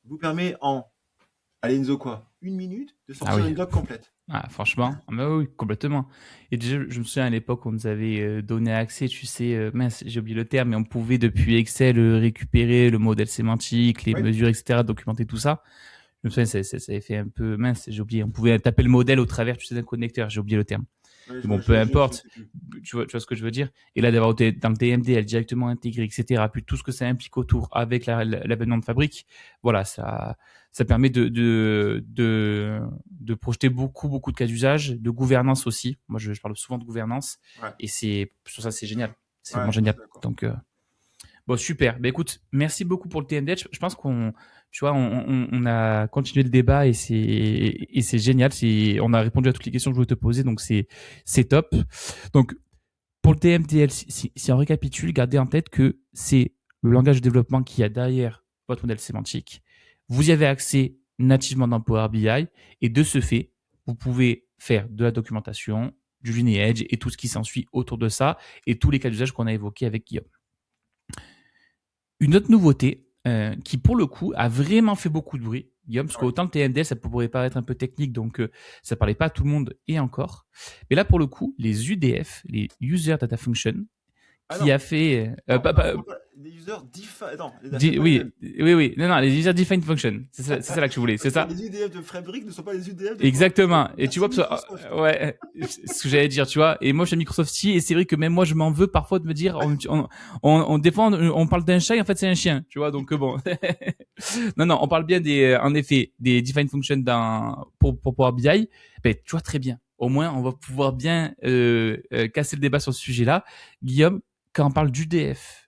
vous permet allez, Enzo, quoi, 1 minute de Ah sortir oui. une doc complète. Ah, franchement, ah bah oui, complètement. Et déjà, je me souviens à l'époque, on nous avait donné accès, tu sais, mince, j'ai oublié le terme, mais on pouvait depuis Excel récupérer le modèle sémantique, les Oui, mesures, etc., documenter tout ça. Je me souviens, ça avait fait un peu mince, j'ai oublié. On pouvait taper le modèle au travers, tu sais, d'un connecteur, j'ai oublié le terme. oui, Mais bon, peu je importe, sais plus. tu vois ce que je veux dire. Et là, d'avoir dans le TMDL directement intégré, etc., puis tout ce que ça implique autour avec l'avènement de fabrique, voilà, ça permet de projeter beaucoup de cas d'usage, de gouvernance aussi. Moi, je parle souvent de gouvernance, Ouais, et sur ça, c'est génial. C'est vraiment ouais, je génial. suis d'accord. Donc, bon, super. Ben écoute, merci beaucoup pour le TMDL. Je pense tu vois, on a continué le débat et c'est génial. On a répondu à toutes les questions que je voulais te poser, donc c'est top. Donc, pour le TMDL, si on récapitule, gardez en tête que c'est le langage de développement qu'il y a derrière votre modèle sémantique. Vous y avez accès nativement dans Power BI et de ce fait, vous pouvez faire de la documentation, du lineage et tout ce qui s'ensuit autour de ça et tous les cas d'usage qu'on a évoqués avec Guillaume. Une autre nouveauté qui, pour le coup, a vraiment fait beaucoup de bruit, Guillaume, parce Ouais. qu'autant le TMDL, ça pourrait paraître un peu technique, donc ça ne parlait pas à tout le monde et encore. Mais là, pour le coup, les UDF, les User Data Function, Ah qui non, a fait... non, les users non, c'est pas les mêmes. oui, non, les User Defined Function, c'est ça là que je voulais, c'est Parce que ça? les UDF de Fabric ne sont pas les UDF de Power BI. Exactement. Et tu vois, Merci Microsoft. ouais, c'est ce que j'allais dire, tu vois. Et moi, je suis Microsoftie, et c'est vrai que même moi, je m'en veux parfois de me dire, des fois, on parle d'un chat, et en fait, c'est un chien, tu vois. Donc bon, non, on parle bien en effet, des defined functions pour Power BI. Ben, tu vois très bien. Au moins, on va pouvoir bien casser le débat sur ce sujet-là. Guillaume, quand on parle d'UDF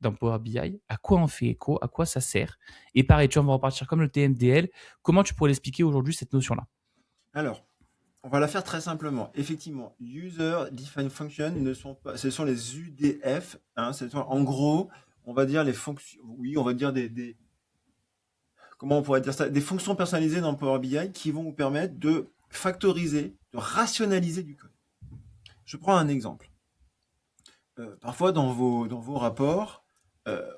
dans Power BI, à quoi on fait écho, à quoi ça sert? Et pareil, tu vois, on va repartir comme le TMDL. Comment tu pourrais l'expliquer aujourd'hui, cette notion-là? Alors, on va la faire très simplement. Effectivement, User Defined Function ne sont pas, ce sont les UDF. Hein, en gros, on va dire les fonctions. Oui, on va dire comment on pourrait dire ça? Des fonctions personnalisées dans Power BI qui vont vous permettre de factoriser, de rationaliser du code. Je prends un exemple. Parfois, dans vos rapports,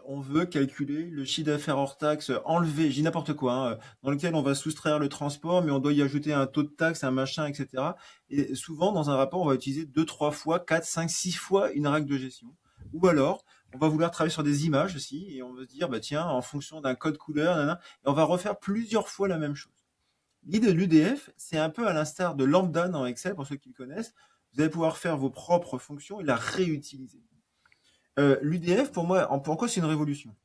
on veut calculer le chiffre d'affaires hors taxe enlevé, je dis n'importe quoi, hein, dans lequel on va soustraire le transport, mais on doit y ajouter un taux de taxe, un machin, etc. Et souvent, dans un rapport, on va utiliser 2, 3 fois, 4, 5, 6 fois une règle de gestion. Ou alors, on va vouloir travailler sur des images aussi, et on va se dire, bah tiens, en fonction d'un code couleur, nanana, et on va refaire plusieurs fois la même chose. L'idée de l'UDF, c'est un peu à l'instar de Lambda dans Excel, pour ceux qui le connaissent. Vous allez pouvoir faire vos propres fonctions et la réutiliser. L'UDF, pour moi, en quoi c'est une révolution?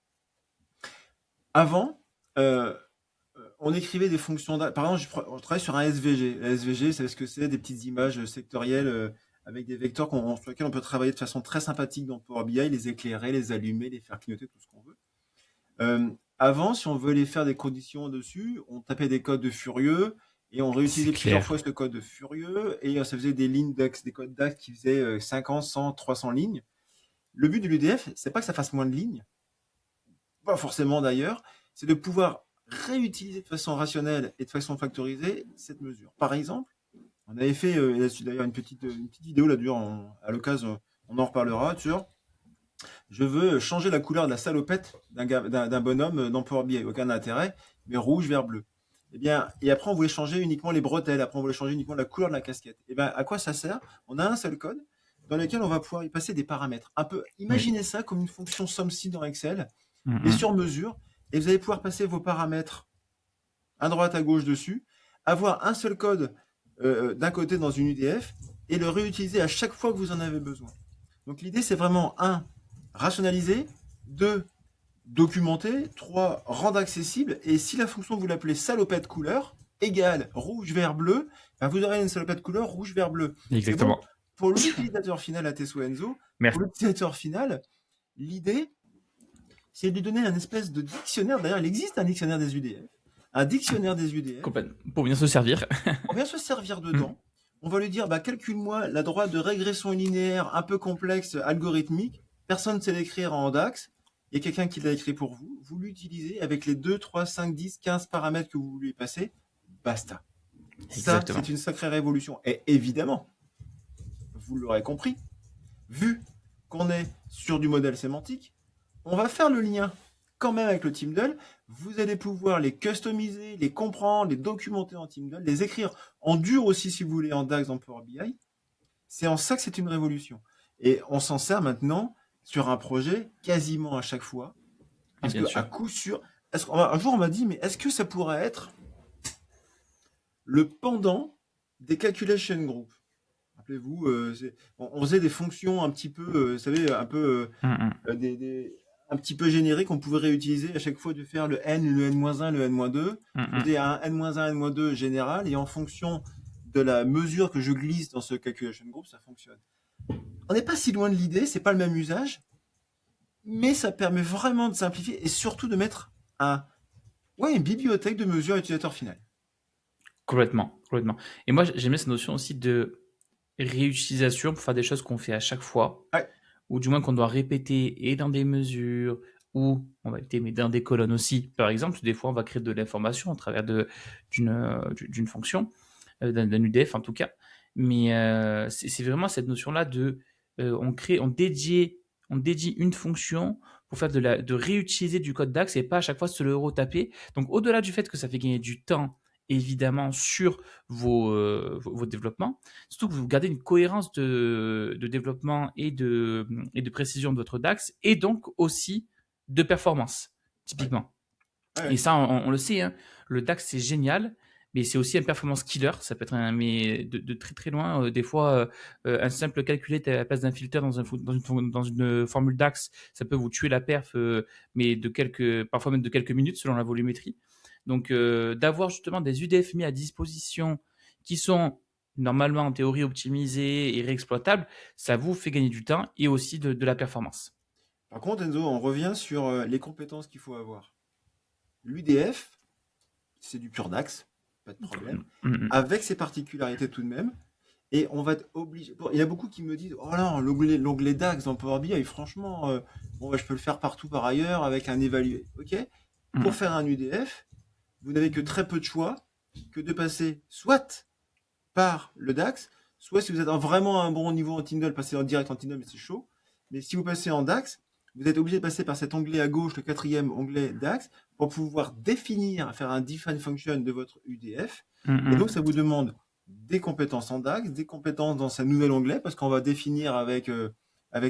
Avant, on écrivait des fonctions. Par exemple, je travaille sur un SVG. La SVG, c'est ce que c'est, des petites images sectorielles avec des vecteurs sur lesquels on peut travailler de façon très sympathique dans Power BI, les éclairer, les allumer, les faire clignoter, tout ce qu'on veut. Avant, si on voulait faire des conditions dessus, on tapait des codes de Furieux et on réutilisait plusieurs fois ce code de Furieux et ça faisait des lignes DAX, des codes DAX qui faisaient 50, 100, 300 lignes. Le but de l'UDF, c'est pas que ça fasse moins de lignes, pas forcément d'ailleurs, c'est de pouvoir réutiliser de façon rationnelle et de façon factorisée cette mesure. Par exemple, on avait fait d'ailleurs une petite vidéo là-dessus, à l'occasion, on en reparlera, sur je veux changer la couleur de la salopette d'un bonhomme dans Power BI, aucun intérêt, mais rouge, vert, bleu. Eh bien, et après, on voulait changer uniquement les bretelles, après, on voulait changer uniquement la couleur de la casquette. Eh bien, à quoi ça sert? On a un seul code dans lequel on va pouvoir y passer des paramètres. Un peu, imaginez ça comme une fonction somme-ci dans Excel, mais sur mesure, et vous allez pouvoir passer vos paramètres à droite, à gauche dessus, avoir un seul code d'un côté dans une UDF, et le réutiliser à chaque fois que vous en avez besoin. Donc l'idée, c'est vraiment, rationaliser, 2, documenter, 3, rendre accessible, et si la fonction vous l'appelez salopette couleur égale rouge, vert, bleu, ben vous aurez une salopette couleur rouge, vert, bleu. Exactement. Bon, pour l'utilisateur final à Tesso Enzo, pour l'utilisateur final, l'idée, c'est de lui donner un espèce de dictionnaire. D'ailleurs, il existe un dictionnaire des UDF. Un dictionnaire des UDF. Pour bien se servir. On vient se servir dedans. On va lui dire, bah, calcule-moi la droite de régression linéaire un peu complexe, algorithmique. Personne ne sait l'écrire en DAX. Il y a quelqu'un qui l'a écrit pour vous. Vous l'utilisez avec les 2, 3, 5, 10, 15 paramètres que vous lui passez. Basta. Exactement. Ça, c'est une sacrée révolution. Et évidemment, vous l'aurez compris, vu qu'on est sur du modèle sémantique, on va faire le lien quand même avec le Tyndall. Vous allez pouvoir les customiser, les comprendre, les documenter en Tyndall, les écrire en dur aussi si vous voulez en DAX dans Power BI. C'est en ça que c'est une révolution. Et on s'en sert maintenant sur un projet quasiment à chaque fois. Parce qu'à coup sûr, un jour on m'a dit, mais est-ce que ça pourrait être le pendant des calculation groups? Rappelez-vous, on faisait des fonctions un petit peu, vous savez, un peu un petit peu génériques qu'on pouvait réutiliser à chaque fois de faire le n, le n-1, le n-2. On faisait un n-1, n-2 général et en fonction de la mesure que je glisse dans ce calculation group, ça fonctionne. On n'est pas si loin de l'idée, c'est pas le même usage, mais ça permet vraiment de simplifier et surtout de mettre une bibliothèque de mesures utilisateur final. Complètement. Et moi, j'aime bien cette notion aussi de réutilisation pour faire des choses qu'on fait à chaque fois, ou du moins qu'on doit répéter et dans des mesures, ou on va mais dans des colonnes aussi. Par exemple, des fois, on va créer de l'information à travers d'une fonction, d'un UDF en tout cas. Mais c'est vraiment cette notion-là de on dédie une fonction pour faire de réutiliser du code DAX et pas à chaque fois se le retaper. Donc au-delà du fait que ça fait gagner du temps évidemment sur vos développements, surtout que vous gardez une cohérence de développement et de précision de votre DAX et donc aussi de performance typiquement. Et ça on le sait, hein, le DAX c'est génial, mais c'est aussi un performance killer. Ça peut être mais de très très loin. Des fois, un simple calculé à la place d'un filter dans une formule DAX, ça peut vous tuer la perf, mais parfois même de quelques minutes selon la volumétrie. Donc, d'avoir justement des UDF mis à disposition qui sont normalement en théorie optimisés et réexploitables, ça vous fait gagner du temps et aussi de la performance. Par contre, Enzo, on revient sur les compétences qu'il faut avoir. L'UDF, c'est du pur DAX, pas de problème, avec ses particularités tout de même. Et on va être obligé. Il y a beaucoup qui me disent, oh non, l'onglet DAX dans Power BI, franchement, je peux le faire partout par ailleurs avec un évalué. Ok. Pour faire un UDF, vous n'avez que très peu de choix que de passer soit par le DAX, soit si vous êtes vraiment à un bon niveau en Tyndall, passer en direct en Tyndall, mais c'est chaud. Mais si vous passez en DAX, vous êtes obligé de passer par cet onglet à gauche, le quatrième onglet DAX, pour pouvoir définir, faire un define function de votre UDF. Et donc, ça vous demande des compétences en DAX, des compétences dans ce nouvel onglet, parce qu'on va définir avec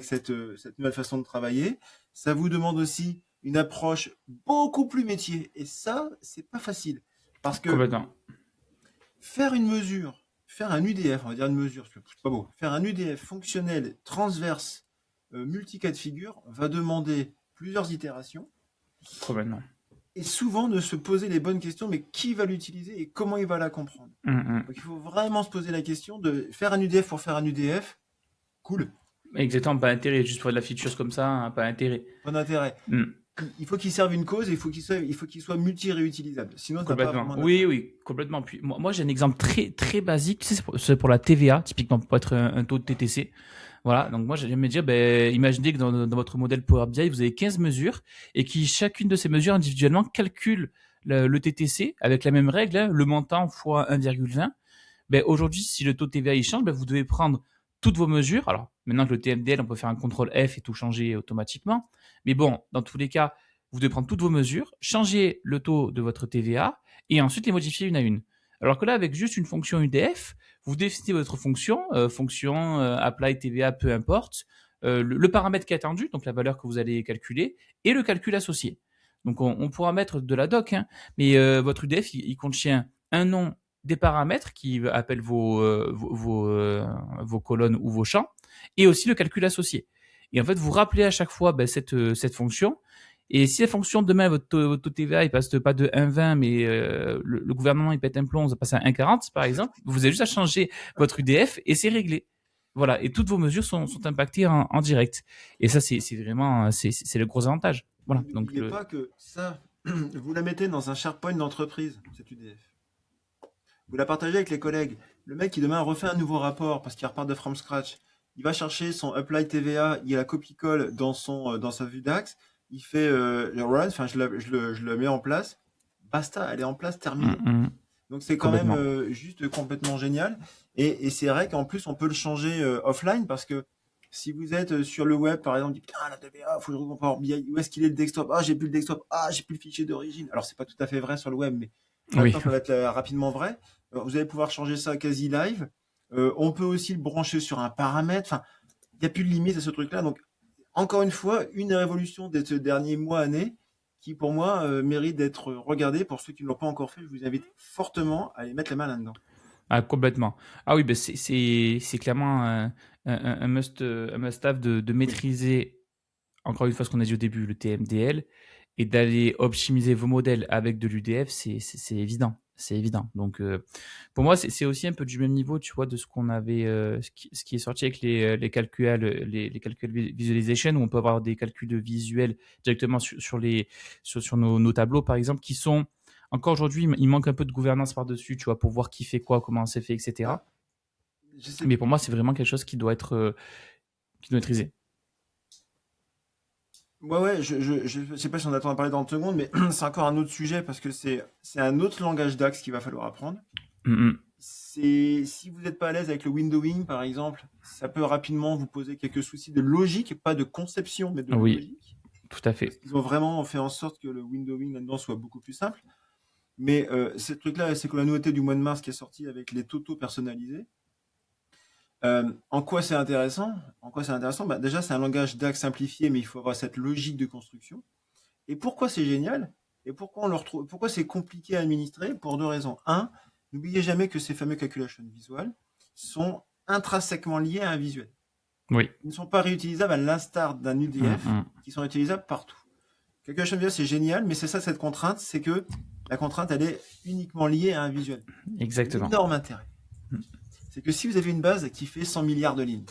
cette nouvelle façon de travailler. Ça vous demande aussi une approche beaucoup plus métier. Et ça, c'est pas facile. Parce que Complètement. faire une mesure, faire un UDF, on va dire une mesure, parce que c'est pas beau, faire un UDF fonctionnel, transverse, multi-cas de figure, va demander plusieurs itérations. Complètement. Et souvent de se poser les bonnes questions, mais qui va l'utiliser et comment il va la comprendre. Donc il faut vraiment se poser la question de faire un UDF pour faire un UDF, cool, Exactement, pas intérêt. Juste pour de la feature comme ça, hein, pas intérêt. pas d'intérêt. Il faut qu'il serve une cause et il faut qu'il soit multi-réutilisable. Sinon, t'as pas Complètement. vraiment Oui, d'intérêt. oui, complètement. Puis moi, j'ai un exemple très, très basique. Tu sais, c'est pour la TVA, typiquement pour être un taux de TTC. Voilà. Donc moi, j'aime me dire, ben, imaginez que dans votre modèle Power BI, vous avez 15 mesures et qui chacune de ces mesures individuellement calcule le TTC avec la même règle, hein, le montant fois 1,20. Ben, aujourd'hui, si le taux de TVA il change, ben, vous devez prendre toutes vos mesures. Alors, maintenant que le TMDL, on peut faire un contrôle F et tout changer automatiquement. Mais bon, dans tous les cas, vous devez prendre toutes vos mesures, changer le taux de votre TVA et ensuite les modifier une à une. Alors que là, avec juste une fonction UDF, vous définissez votre fonction, apply TVA, peu importe, le paramètre qui est attendu, donc la valeur que vous allez calculer, et le calcul associé. Donc on pourra mettre de la doc, hein, mais votre UDF, il contient un nom, des paramètres qui appellent vos colonnes ou vos champs, et aussi le calcul associé. Et en fait, vous rappelez à chaque fois cette fonction. Et si la fonction demain, votre taux TVA, il passe pas de 1,20, mais le gouvernement, il pète un plomb, ça passe à 1,40, par exemple, vous avez juste à changer votre UDF et c'est réglé. Voilà. Et toutes vos mesures sont impactées en direct. Et ça, c'est vraiment, c'est le gros avantage. Et Voilà. Donc, n'oubliez pas que ça, vous la mettez dans un SharePoint d'entreprise, cette UDF. Vous la partagez avec les collègues. Le mec qui demain refait un nouveau rapport parce qu'il repart de from scratch, il va chercher son apply TVA, il a copie-colle dans sa vue DAX, il fait le run, enfin je le mets en place, basta, elle est en place, terminée. Donc c'est quand même complètement. juste complètement génial. Et c'est vrai qu'en plus on peut le changer offline parce que si vous êtes sur le web, par exemple, vous dites putain la TVA, faut que je rouvre Power BI, où est-ce qu'il est le desktop? Ah j'ai plus le desktop, ah j'ai plus le fichier d'origine. Alors c'est pas tout à fait vrai sur le web, mais Oui. maintenant ça va être rapidement vrai. Vous allez pouvoir changer ça quasi live. On peut aussi le brancher sur un paramètre. Enfin, il n'y a plus de limite à ce truc-là. Donc encore une fois, une révolution de ce dernier mois, année, qui pour moi mérite d'être regardée. Pour ceux qui ne l'ont pas encore fait, je vous invite fortement à aller mettre la main là-dedans. Ah, complètement. Ah oui, ben c'est clairement un must-have de Oui. maîtriser, encore une fois, ce qu'on a dit au début, le TMDL, et d'aller optimiser vos modèles avec de l'UDF, c'est évident. C'est évident. Donc, pour moi, c'est aussi un peu du même niveau, tu vois, de ce qu'on avait, ce qui est sorti avec les calculs, les calculs visualization, où on peut avoir des calculs de visuels directement sur nos tableaux, par exemple, qui sont encore aujourd'hui, il manque un peu de gouvernance par-dessus, tu vois, pour voir qui fait quoi, comment c'est fait, Ah, etc. je sais. Mais pour moi, c'est vraiment quelque chose qui doit être maîtrisé. Ouais, ouais, je sais pas si on attend à parler dans 30 secondes, mais c'est encore un autre sujet parce que c'est un autre langage DAX qu'il va falloir apprendre. Mm, Si vous n'êtes pas à l'aise avec le windowing, par exemple, ça peut rapidement vous poser quelques soucis de logique, pas de conception, mais de oui, logique. tout à Parce fait. qu'ils ont vraiment fait en sorte que le windowing là-dedans soit beaucoup plus simple. Mais ce truc-là, c'est que la nouveauté du mois de mars qui est sortie avec les totaux personnalisés. En quoi c'est intéressant? En quoi c'est intéressant? Bah, déjà, c'est un langage DAX simplifié, mais il faut avoir cette logique de construction. Et pourquoi c'est génial? Et pourquoi on le retrouve, pourquoi c'est compliqué à administrer? Pour deux raisons. Un, n'oubliez jamais que ces fameux calculations visual sont intrinsèquement liés à un visuel. Oui. Ils ne sont pas réutilisables à l'instar d'un UDF, Mm. qui sont utilisables partout. Calculation visual, c'est génial, mais c'est ça cette contrainte, c'est que la contrainte, elle est uniquement liée à un visuel. Exactement. L'énorme intérêt, Mm. c'est que si vous avez une base qui fait 100 milliards de lignes,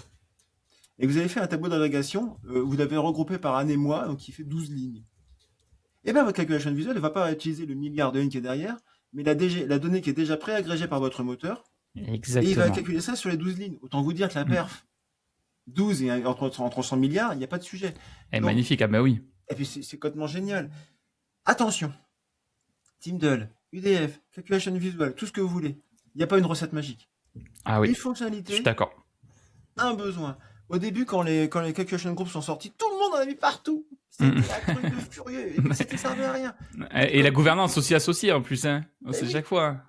et que vous avez fait un tableau d'agrégation, vous l'avez regroupé par année-mois, donc qui fait 12 lignes. Et bien votre calculation visuelle ne va pas utiliser le milliard de lignes qui est derrière, mais la donnée qui est déjà préagrégée par votre moteur, et il va Exactement. calculer ça sur les 12 lignes. Autant vous dire que la Mm. perf, 12 et entre 100 milliards, il n'y a pas de sujet. Elle est Donc, magnifique, ah bah oui. et puis c'est complètement génial. Attention, Tyndall, UDF, calculation visual, tout ce que vous voulez. Il n'y a pas une recette magique. Ah oui, Une je suis fonctionnalité, d'accord. un besoin. Au début, quand les calculation groups sont sortis, tout le le monde en a mis partout. Mm. C'était un truc de furieux. Et puis, ça ne servait à rien. Et la gouvernance aussi associée en plus, hein. Mais C'est oui. chaque fois.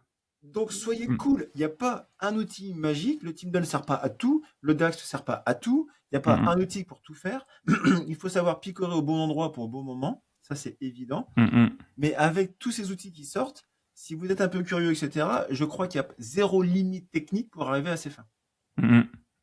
Donc soyez Mm. cool. Il n'y a pas un outil magique. Le Teamdoll ne sert pas à tout. Le DAX ne sert pas à tout. Il n'y a pas Mm. un outil pour tout faire. Il faut savoir picorer au bon endroit pour au bon moment. Ça, c'est évident. Mm. Mais avec tous ces outils qui sortent, si vous êtes un peu curieux, etc., je crois qu'il y a zéro limite technique pour arriver à ces fins. Mm.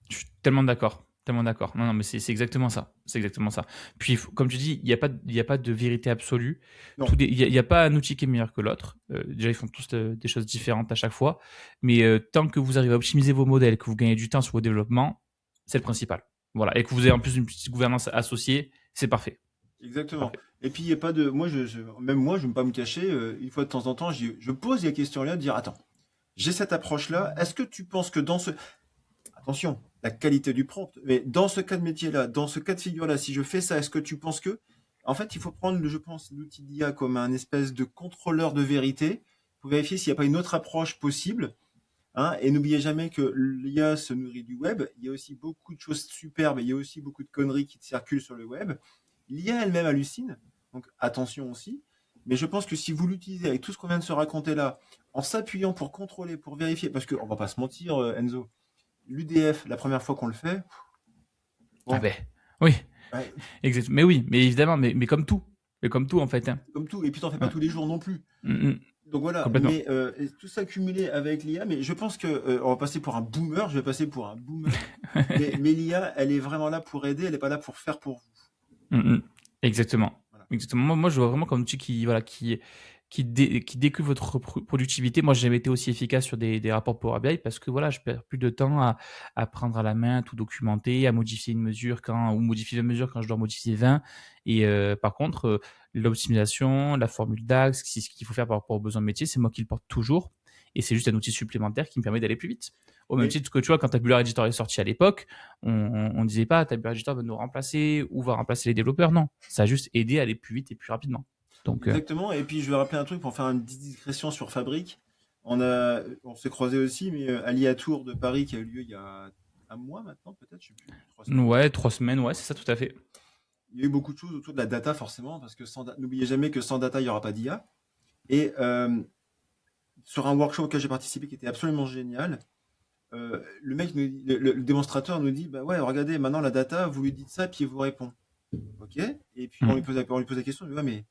Je suis tellement d'accord. Tellement d'accord. Non, mais c'est exactement ça. C'est exactement ça. Puis, comme tu dis, il n'y a pas de vérité absolue. Non. Il n'y a pas un outil qui est meilleur que l'autre. Déjà, ils font tous des choses différentes à chaque fois. Mais tant que vous arrivez à optimiser vos modèles, que vous gagnez du temps sur vos développements, c'est le principal. Voilà. Et que vous avez en plus une petite gouvernance associée, c'est parfait. Exactement. Parfait. Et puis, il n'y a pas de. Même moi, je ne vais pas me cacher. Une fois de temps en temps, je pose les questions-là, de dire attends, j'ai cette approche-là. Est-ce que tu penses que dans ce. Attention, la qualité du prompt, mais dans ce cas de métier-là, dans ce cas de figure-là, si je fais ça, est-ce que tu penses que. En fait, il faut prendre, je pense, l'outil d'IA comme un espèce de contrôleur de vérité pour vérifier s'il n'y a pas une autre approche possible. Hein, et n'oubliez jamais que l'IA se nourrit du web. Il y a aussi beaucoup de choses superbes, il y a aussi beaucoup de conneries qui circulent sur le web. L'IA elle-même hallucine, donc attention aussi. Mais je pense que si vous l'utilisez avec tout ce qu'on vient de se raconter là, en s'appuyant pour contrôler, pour vérifier, parce qu'on va pas se mentir, Enzo, l'UDF, la première fois qu'on le fait, bon, Ah ben, oui. ouais, Exact. Mais oui, mais évidemment, mais comme tout. Mais comme tout, en fait. Hein. comme tout, et puis t'en fais pas Ouais. tous les jours non plus. Mm. Donc voilà, Complètement. mais et tout ça cumulé avec l'IA, mais je pense que on va passer pour un boomer, je vais passer pour un boomer, mais l'IA, elle est vraiment là pour aider, elle n'est pas là pour faire pour vous. Exactement. Voilà. Exactement. Moi, je vois vraiment comme un outil qui décuple votre productivité. Moi, j'ai jamais été aussi efficace sur des rapports Power BI parce que voilà, je perds plus de temps à prendre à la main, tout documenter, à modifier une mesure ou modifier une mesure quand je dois modifier 20. Et par contre, l'optimisation, la formule DAX, ce qu'il faut faire par rapport aux besoins de métier, c'est moi qui le porte toujours. Et c'est juste un outil supplémentaire qui me permet d'aller plus vite. Au même Mais titre que tu vois, quand Tabular Editor est sorti à l'époque, on disait pas Tabular Editor va nous remplacer ou va remplacer les développeurs. Non, ça a juste aidé à aller plus vite et plus rapidement. Donc, exactement, et puis je vais rappeler un truc pour faire une petite digression sur Fabrique. On s'est croisé aussi, mais à l'IA-Tour de Paris qui a eu lieu il y a un mois maintenant, peut-être, je sais plus, 3 semaines. ouais, 3 semaines, ouais, c'est ça tout à fait. Il y a eu beaucoup de choses autour de la data, forcément, parce que n'oubliez jamais que sans data, il n'y aura pas d'IA. Et sur un workshop auquel j'ai participé qui était absolument génial, le mec, le démonstrateur nous dit, bah ouais, regardez, maintenant la data, vous lui dites ça, puis il vous répond. Ok. Et puis on lui pose la question, on lui dit, ouais, mais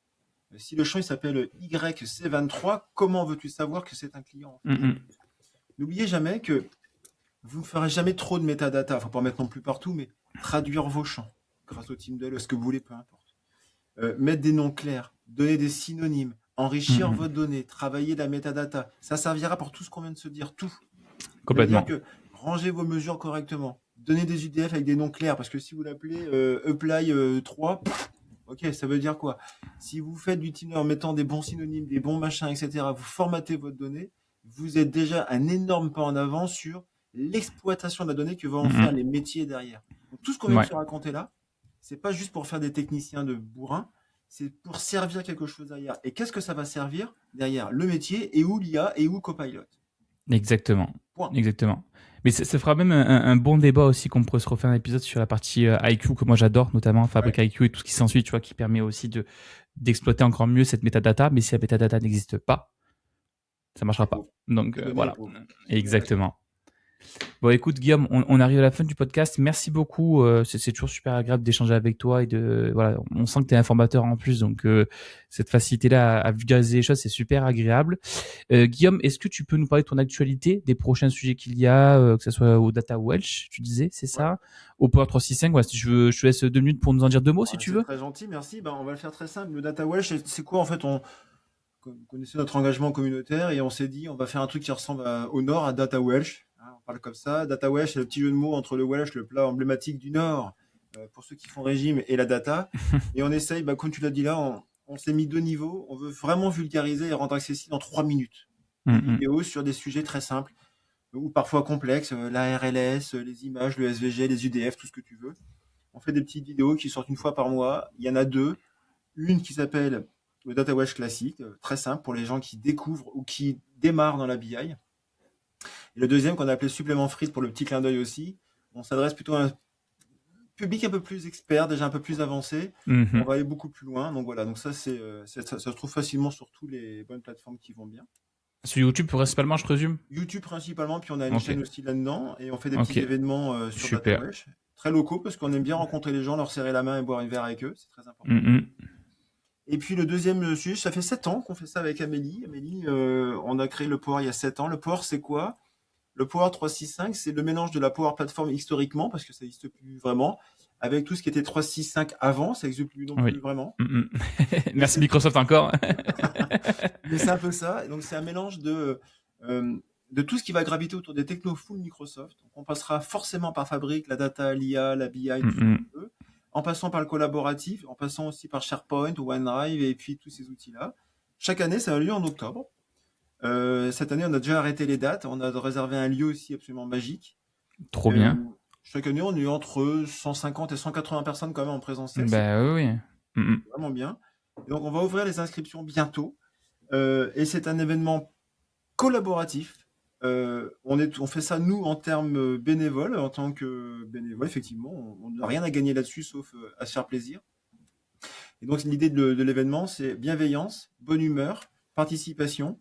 si le champ il s'appelle YC23, comment veux-tu savoir que c'est un client en fait? N'oubliez jamais que vous ne ferez jamais trop de métadata, faut pas en mettre non plus partout, mais traduire vos champs grâce au TeamDL, ce que vous voulez, peu importe. Mettre des noms clairs, donner des synonymes, enrichir vos données, travailler la métadata. Ça servira pour tout ce qu'on vient de se dire, tout. Complètement. C'est-à-dire que rangez vos mesures correctement. Donnez des UDF avec des noms clairs, parce que si vous l'appelez apply 3, ok, ça veut dire quoi? Si vous faites du team en mettant des bons synonymes, des bons machins, etc., vous formatez votre donnée, vous êtes déjà un énorme pas en avant sur l'exploitation de la donnée que vont en faire les métiers derrière. Donc, tout ce qu'on vient de Ouais. se raconter là, c'est pas juste pour faire des techniciens de bourrin, c'est pour servir quelque chose derrière. Et qu'est-ce que ça va servir derrière? Le métier et où l'IA et où Copilot. Exactement. Point. Exactement. Mais ça fera même un bon débat aussi qu'on pourrait se refaire un épisode sur la partie IQ que moi j'adore, notamment Fabric IQ et tout ce qui s'ensuit, tu vois, qui permet aussi d'exploiter encore mieux cette métadata. Mais si la métadata n'existe pas, ça marchera pas. Donc voilà. Exactement. Bon, écoute, Guillaume, on arrive à la fin du podcast. Merci beaucoup. C'est toujours super agréable d'échanger avec toi voilà, on sent que tu es un formateur en plus, donc cette facilité-là à vulgariser les choses, c'est super agréable. Guillaume, est-ce que tu peux nous parler de ton actualité, des prochains sujets qu'il y a, que ce soit au Data Welsh, tu disais, c'est ça, au Power 365. Ouais, si je te laisse 2 minutes pour nous en dire 2 mots, si tu veux. C'est très gentil, merci. On va le faire très simple. Le Data Welsh, c'est quoi en fait? Vous connaissez notre engagement communautaire et on s'est dit on va faire un truc qui ressemble au Nord à Data Welsh. On parle comme ça. Data Welsh, c'est le petit jeu de mots entre le Welsh, le plat emblématique du Nord, pour ceux qui font régime, et la data. Et on essaye, comme tu l'as dit là, on s'est mis 2 niveaux. On veut vraiment vulgariser et rendre accessible en 3 minutes. Des vidéos sur des sujets très simples ou parfois complexes, la RLS, les images, le SVG, les UDF, tout ce que tu veux. On fait des petites vidéos qui sortent 1 fois par mois. Il y en a 2. Une qui s'appelle le Data Welsh classique, très simple pour les gens qui découvrent ou qui démarrent dans la BI. Et le deuxième qu'on a appelé supplément frites pour le petit clin d'œil aussi. On s'adresse plutôt à un public un peu plus expert, déjà un peu plus avancé, on Mhm. va aller beaucoup plus loin. Donc voilà, donc ça, ça se trouve facilement sur toutes les bonnes plateformes qui vont bien. Sur YouTube, principalement, je présume? YouTube principalement, puis on a une Ok, chaîne aussi là-dedans, et on fait des petits ok, événements sur super. DataWesh, très locaux, parce qu'on aime bien rencontrer les gens, leur serrer la main et boire un verre avec eux, c'est très important. Mhm. Et puis le deuxième sujet, ça fait 7 ans qu'on fait ça avec Amélie. Amélie, on a créé le Power il y a 7 ans. Le Power, c'est quoi? Le Power 365, c'est le mélange de la Power Platform historiquement, parce que ça n'existe plus vraiment, avec tout ce qui était 365 avant, ça n'existe plus non plus Oui. vraiment. Mhm. Mais Merci c'est Microsoft encore. mais c'est un peu ça. Et donc c'est un mélange de tout ce qui va graviter autour des technos full Microsoft. Donc, on passera forcément par Fabric, la data, l'IA, la BI, tout ce qu'on Mhm. veut, en passant par le collaboratif, en passant aussi par SharePoint, OneDrive et puis tous ces outils-là. Chaque année, ça a lieu en octobre. Cette année, on a déjà arrêté les dates. On a réservé un lieu aussi absolument magique. Trop Euh, bien. Chaque année, on est entre 150 et 180 personnes quand même en présentiel. C'est Bah oui, oui. Mhm. vraiment bien. Et donc, on va ouvrir les inscriptions bientôt. Et c'est un événement collaboratif. On fait ça, nous, en termes bénévoles, en tant que bénévole, effectivement. On n'a rien à gagner là-dessus, sauf à se faire plaisir. Et donc, l'idée de l'événement, c'est bienveillance, bonne humeur, participation.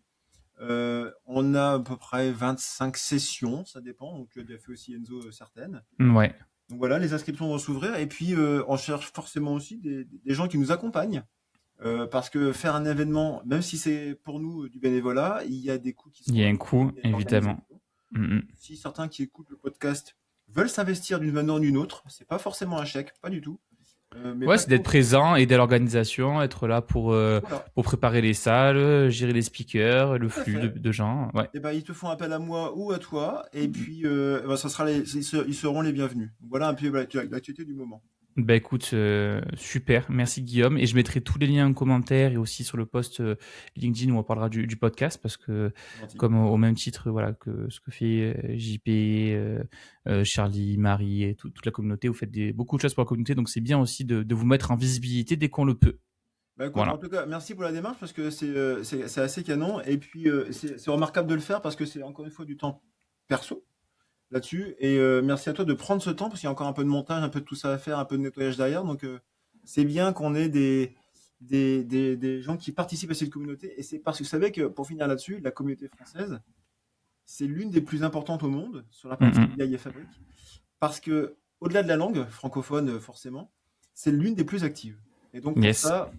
On a à peu près 25 sessions, ça dépend. Donc, tu as déjà fait aussi, Enzo, certaines. Ouais. Donc voilà, les inscriptions vont s'ouvrir. Et puis, on cherche forcément aussi des gens qui nous accompagnent. Parce que faire un événement, même si c'est pour nous du bénévolat, il y a des coûts qui Il sont y a un associés, coût, il y a une évidemment. organisation. Mhm. Si certains qui écoutent le podcast veulent s'investir d'une manière ou d'une autre, c'est pas forcément un chèque, pas du tout. Mais Ouais, pas c'est d'être trop. présent, aider à l'organisation, être là Voilà, pour préparer les salles, gérer les speakers, le tout à flux fait. de gens. Ouais. Et ben, ils te font appel à moi ou à toi, et puis ben, ça sera ils seront les bienvenus. Voilà un peu l'actualité du moment. Bah écoute, super, merci Guillaume. Et je mettrai tous les liens en commentaire et aussi sur le post LinkedIn où on parlera du podcast parce que, C'est gentil. comme au même titre voilà, que ce que fait JP, Charlie, Marie et toute la communauté, vous faites beaucoup de choses pour la communauté, donc c'est bien aussi de vous mettre en visibilité dès qu'on le peut. Bah écoute, en Voilà. tout cas, merci pour la démarche parce que c'est assez canon. Et puis, c'est remarquable de le faire parce que c'est encore une fois du temps perso là-dessus. Et merci à toi de prendre ce temps parce qu'il y a encore un peu de montage, un peu de tout ça à faire, un peu de nettoyage derrière. Donc, c'est bien qu'on ait des gens qui participent à cette communauté. Et c'est parce que vous savez que, pour finir là-dessus, la communauté française, c'est l'une des plus importantes au monde sur la partie Mhm. BI et fabrique. Parce que, au-delà de la langue, francophone forcément, c'est l'une des plus actives. Et donc pour Yes. ça,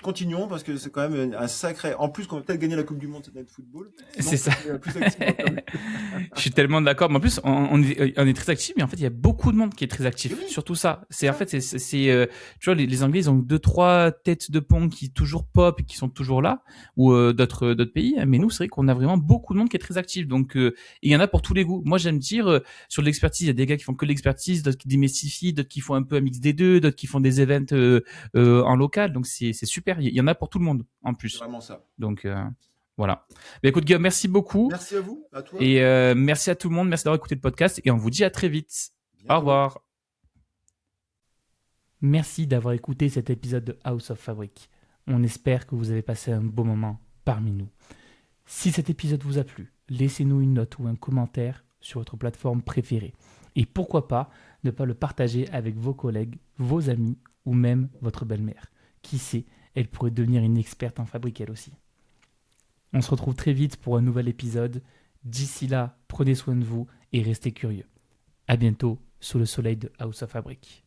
continuons parce que c'est quand même un sacré. En plus, qu'on va peut-être gagner la Coupe du Monde de football, sinon C'est ça. c'est plus actif encore mieux. Je suis tellement d'accord. Mais en plus, on est très actif, mais en fait, il y a beaucoup de monde qui est très Et actif. oui, Surtout ça. c'est C'est en ça. fait, tu vois, les Anglais, ils ont deux, trois têtes de pont qui toujours pop et qui sont toujours là, ou d'autres pays. Mais nous, c'est vrai qu'on a vraiment beaucoup de monde qui est très actif. Donc, il y en a pour tous les goûts. Moi, j'aime dire sur l'expertise, il y a des gars qui font que l'expertise, d'autres qui démystifient, d'autres qui font un peu un mix des deux, d'autres qui font des events en local. Donc, c'est super. Il y en a pour tout le monde en C'est plus. vraiment ça. Donc, voilà. Mais écoute, Guillaume, merci beaucoup. Merci à vous, à toi. Et merci à tout le monde, merci d'avoir écouté le podcast et on vous dit à très vite. Au Bientôt. revoir. Merci d'avoir écouté cet épisode de House of Fabric. On espère que vous avez passé un beau moment parmi nous. Si cet épisode vous a plu, laissez-nous une note ou un commentaire sur votre plateforme préférée. Et pourquoi pas ne pas le partager avec vos collègues, vos amis ou même votre belle-mère. Qui sait, elle pourrait devenir une experte en fabrique elle aussi. On se retrouve très vite pour un nouvel épisode. D'ici là, prenez soin de vous et restez curieux. À bientôt sous le soleil de House of Fabric.